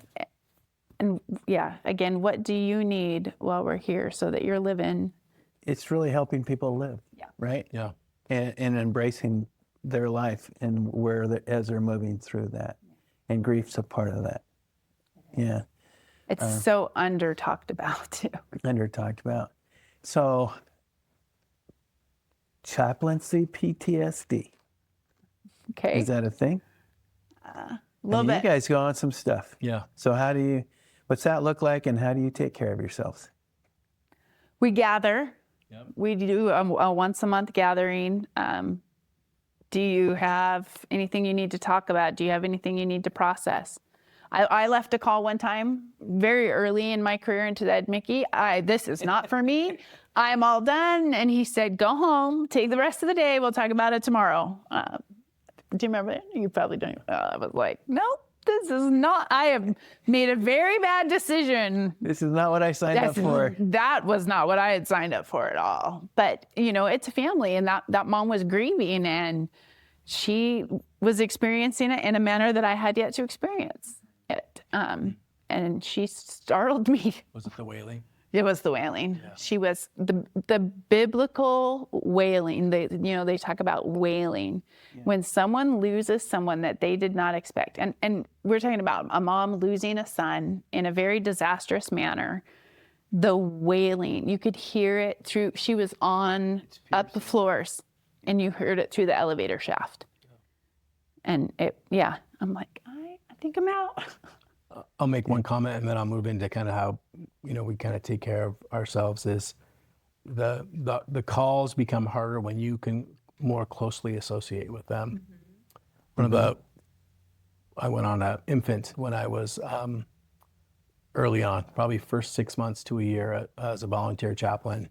yeah, again, what do you need while we're here so that you're living? It's really helping people live, right? Yeah. And embracing their life and as they're moving through that. And grief's a part of that. Yeah. It's so under talked about too. Under talked about. So, chaplaincy PTSD. Okay. Is that a thing? A little bit. You guys go on some stuff. Yeah. So what's that look like and how do you take care of yourselves? We gather. Yep. We do a once a month gathering. Do you have anything you need to talk about? Do you have anything you need to process? I left a call one time very early in my career and said, Mickey, this is not for me. I'm all done. And he said, go home, take the rest of the day. We'll talk about it tomorrow. Do you remember that? You probably don't. I was like, nope, this is not, I have made a very bad decision. This is not what I signed up for. That was not what I had signed up for at all. But, it's a family, and that mom was grieving, and she was experiencing it in a manner that I had yet to experience it. And she startled me. Was it the wailing? It was the wailing. She was the biblical wailing. They talk about wailing when someone loses someone that they did not expect. And we're talking about a mom losing a son in a very disastrous manner. The wailing, you could hear it through. She was on up the floors, and you heard it through the elevator shaft. And I'm like, I think I'm out. I'll make one comment and then I'll move into kind of how, we kind of take care of ourselves. Is the calls become harder when you can more closely associate with them. I went on an infant when I was early on, probably first 6 months to a year as a volunteer chaplain.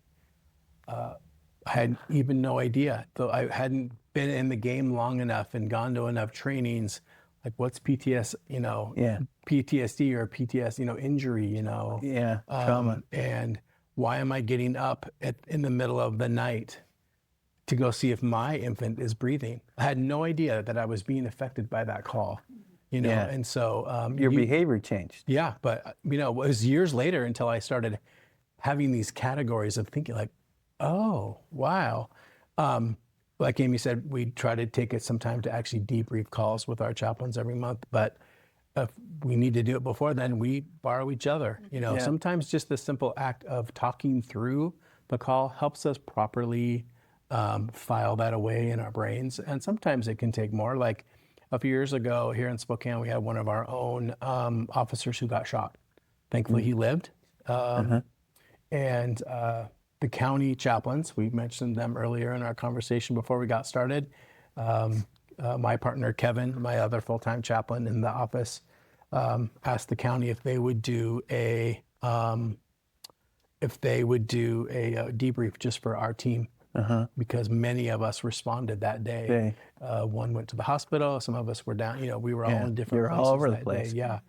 I had even no idea, though I hadn't been in the game long enough and gone to enough trainings. Like what's PTSD or PTS, injury, trauma. And why am I getting up in the middle of the night to go see if my infant is breathing? I had no idea that I was being affected by that call, and so. Your behavior changed. Yeah, but, it was years later until I started having these categories of thinking like, oh, wow. Like Amy said, we try to take some time to actually debrief calls with our chaplains every month. But if we need to do it before then, we borrow each other. Sometimes just the simple act of talking through the call helps us properly file that away in our brains. And sometimes it can take more. Like a few years ago here in Spokane, we had one of our own officers who got shot. Thankfully, he lived. And the county chaplains, we mentioned them earlier in our conversation before we got started. My partner, Kevin, my other full-time chaplain in the office, asked the county if they would do a debrief just for our team, because many of us responded that day. One went to the hospital. Some of us were down. We were all in different places all over the that place. day.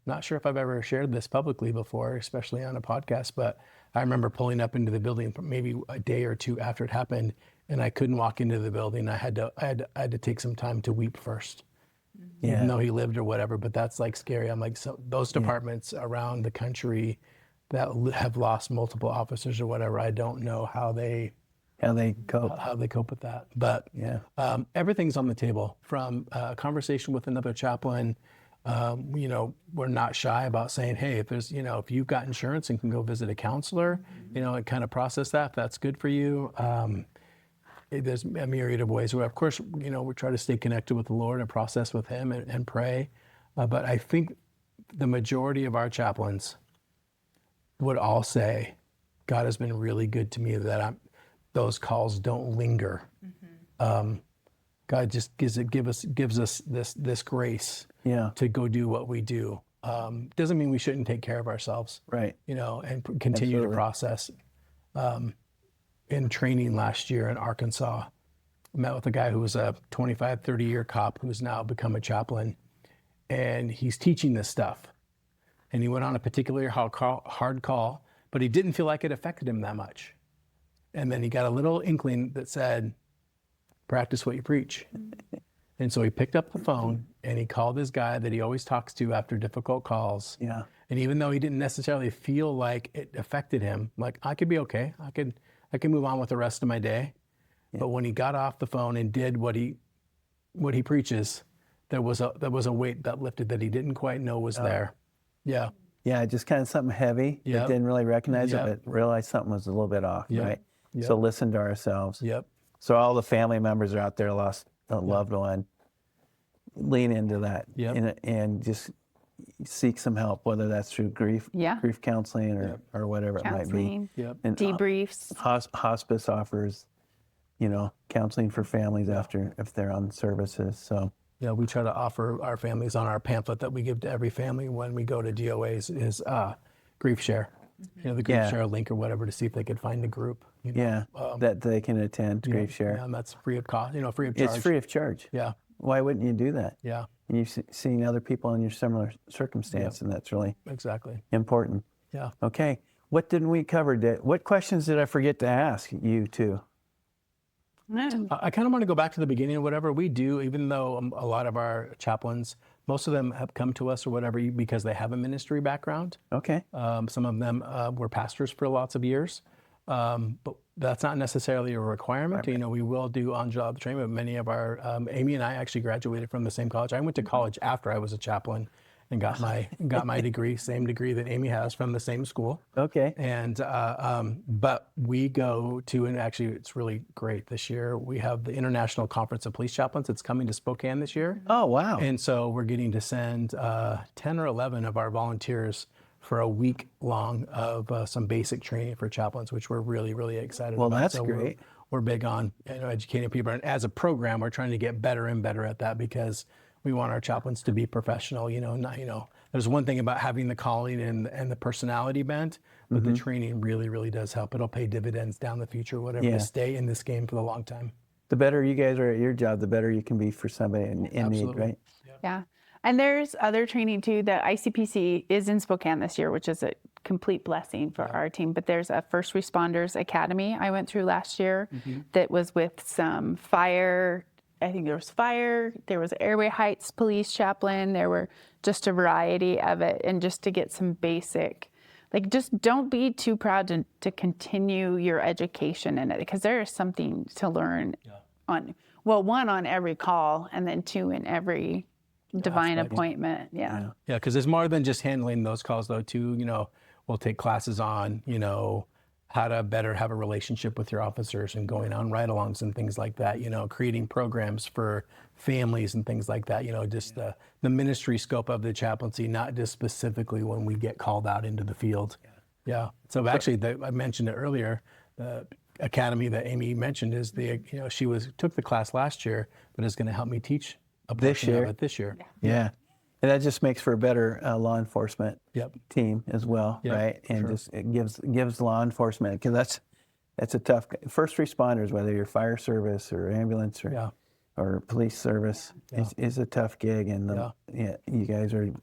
Not sure if I've ever shared this publicly before, especially on a podcast, but I remember pulling up into the building maybe a day or two after it happened, and I couldn't walk into the building. I had to take some time to weep first, even though he lived or whatever. But that's like scary. I'm like, so those departments around the country that have lost multiple officers or whatever, I don't know how they cope with that. But everything's on the table, from a conversation with another chaplain. We're not shy about saying, hey, if there's, if you've got insurance and can go visit a counselor, and kind of process that, if that's good for you. There's a myriad of ways where, of course, we try to stay connected with the Lord and process with Him and pray. But I think the majority of our chaplains would all say, God has been really good to me, that those calls don't linger. God just gives us this grace to go do what we do. Doesn't mean we shouldn't take care of ourselves, right? And continue to process. In training last year in Arkansas, I met with a guy who was a 25, 30-year cop who's now become a chaplain, and he's teaching this stuff. And he went on a particularly hard call, but he didn't feel like it affected him that much. And then he got a little inkling that said, practice what you preach. And so he picked up the phone and he called his guy that he always talks to after difficult calls. And even though he didn't necessarily feel like it affected him, like, I could be okay. I can move on with the rest of my day. But when he got off the phone and did what he preaches, there was a weight that lifted that he didn't quite know was there. Just kind of something heavy. Didn't really recognize it, but realized something was a little bit off, right? So listen to ourselves. So all the family members are out there lost a loved one. Lean into that and just seek some help, whether that's through grief counseling or whatever it might be. And Debriefs. Hospice offers, counseling for families after if they're on services. So we try to offer our families on our pamphlet that we give to every family when we go to DOAs is grief share. The grief share link or whatever to see if they could find a group. That they can attend grief share. And that's free of cost. Free of charge. It's free of charge. Why wouldn't you do that? And you've seen other people in your similar circumstance, and that's really important. Okay. What didn't we cover? What questions did I forget to ask you two? I kind of want to go back to the beginning of whatever we do, even though a lot of our chaplains Most of them have come to us or whatever because they have a ministry background. Okay. Some of them were pastors for lots of years, but that's not necessarily a requirement. You know, we will do on-job training, but many of our, Amy and I actually graduated from the same college. I went to college after I was a chaplain and got my degree, same degree that Amy has from the same school. Okay. And but we go to, and actually it's really great this year. We have the International Conference of Police Chaplains. It's coming to Spokane this year. Oh, wow. And so we're getting to send 10 or 11 of our volunteers for a week long of some basic training for chaplains, which we're really, really excited about. Well, that's So great. We're big on educating people. And as a program, we're trying to get better and better at that because we want our chaplains to be professional. There's one thing about having the calling and the personality bent, but the training really, really does help. It'll pay dividends down the future, whatever, to stay in this game for the long time. The better you guys are at your job, the better you can be for somebody in need, right? Yeah. And there's other training too. The ICPC is in Spokane this year, which is a complete blessing for our team. But there's a First Responders Academy I went through last year that was with some fire. I think there was fire, there was Airway Heights police chaplain, there were just a variety of it. And just to get some basic, like, just don't be too proud to continue your education in it, because there is something to learn on, well, one, on every call, and then two, in every divine appointment. Yeah, because it's more than just handling those calls, though, too. We'll take classes on, how to better have a relationship with your officers and going on ride-alongs and things like that, creating programs for families and things like that, just the ministry scope of the chaplaincy, not just specifically when we get called out into the field. Yeah. So actually, I mentioned it earlier, the academy that Amy mentioned is she took the class last year, but is going to help me teach a portion of it this year. Yeah. And that just makes for a better law enforcement team as well, right? And just it gives law enforcement, because that's a tough, first responders, whether you're fire service or ambulance or police service, is a tough gig. And you guys are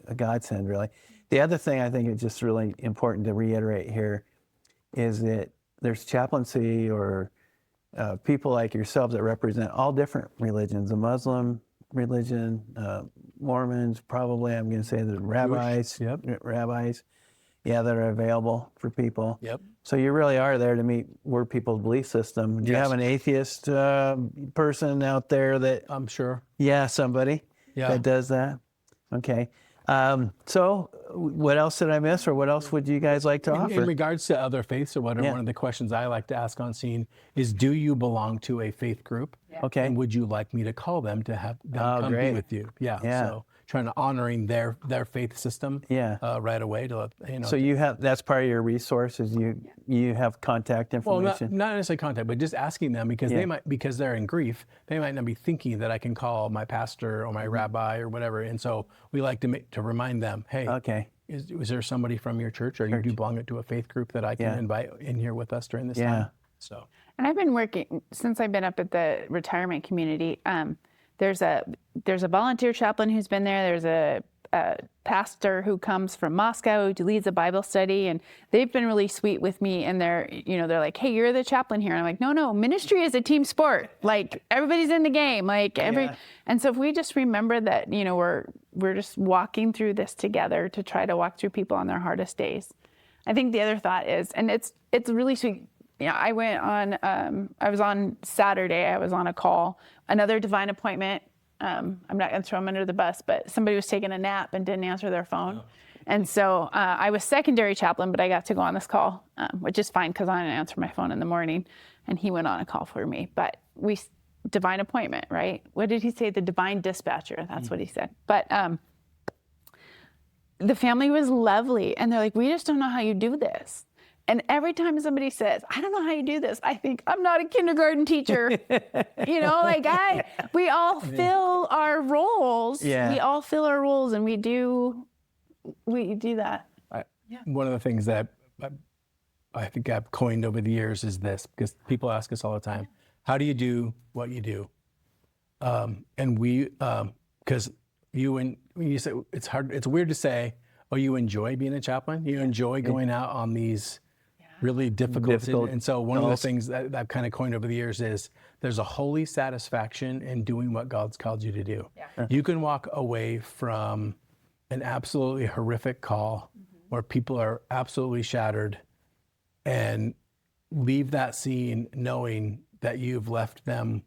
a godsend, really. The other thing I think is just really important to reiterate here is that there's chaplaincy or people like yourselves that represent all different religions, a Muslim religion, Mormons, probably, I'm going to say the rabbis, rabbis, that are available for people. So you really are there to meet word people's belief system. Do you have an atheist person out there that? I'm sure. Somebody that does that. Okay. So what else did I miss, or what else would you guys like to offer? In regards to other faiths or whatever, one of the questions I like to ask on scene is, do you belong to a faith group? Okay. And would you like me to call them to have them come be with you? So trying to honoring their faith system right away to let. So you have, that's part of your resources. You have contact information. Well, not necessarily contact, but just asking them, because because they're in grief, they might not be thinking that I can call my pastor or my rabbi or whatever. And so we like to remind them, hey, is there somebody from your church, or you do belong to a faith group that I can invite in here with us during this time? So. And I've been working since I've been up at the retirement community. There's a volunteer chaplain who's been there. There's a pastor who comes from Moscow who leads a Bible study, and they've been really sweet with me. And they're like, "Hey, you're the chaplain here." And I'm like, "No, ministry is a team sport. Like, everybody's in the game. Like And so if we just remember that, we're just walking through this together to try to walk through people on their hardest days. I think the other thought is, and it's really sweet. I went on, I was on Saturday, I was on a call, another divine appointment. I'm not going to throw them under the bus, but somebody was taking a nap and didn't answer their phone. And so I was secondary chaplain, but I got to go on this call, which is fine because I didn't answer my phone in the morning. And he went on a call for me. But divine appointment, right? What did he say? The divine dispatcher. That's what he said. But the family was lovely. And they're like, "We just don't know how you do this." And every time somebody says, "I don't know how you do this," I think, I'm not a kindergarten teacher. We all fill our roles. We all fill our roles, and we do that. One of the things that I think I've coined over the years is this, because people ask us all the time, how do you do what you do? And we, because when you say, it's weird to say, oh, you enjoy being a chaplain? You enjoy going out on these really difficult. And so one of the goals. things that I've kind of coined over the years is there's a holy satisfaction in doing what God's called you to do. Yeah. You can walk away from an absolutely horrific call where people are absolutely shattered and leave that scene knowing that you've left them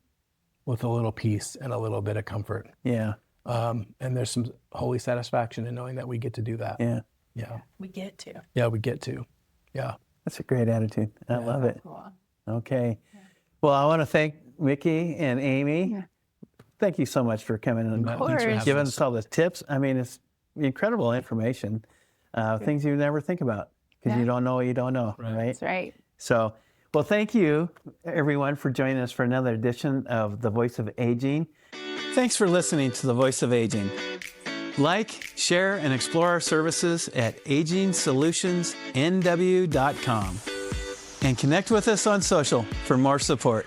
with a little peace and a little bit of comfort. Yeah. And there's some holy satisfaction in knowing that we get to do that. Yeah. Yeah. We get to. Yeah, we get to. Yeah. That's a great attitude. I love it. Cool. Okay. Well, I want to thank Mickey and Amy. Yeah. Thank you so much for coming and Thanks for having giving us. us all the tips. I mean, it's incredible information, things you never think about because you Yeah. don't know what you don't know, right? That's right. So, well, thank you, everyone, for joining us for another edition of The Voice of Aging. Thanks for listening to The Voice of Aging. Like, share, and explore our services at agingsolutionsnw.com. And connect with us on social for more support.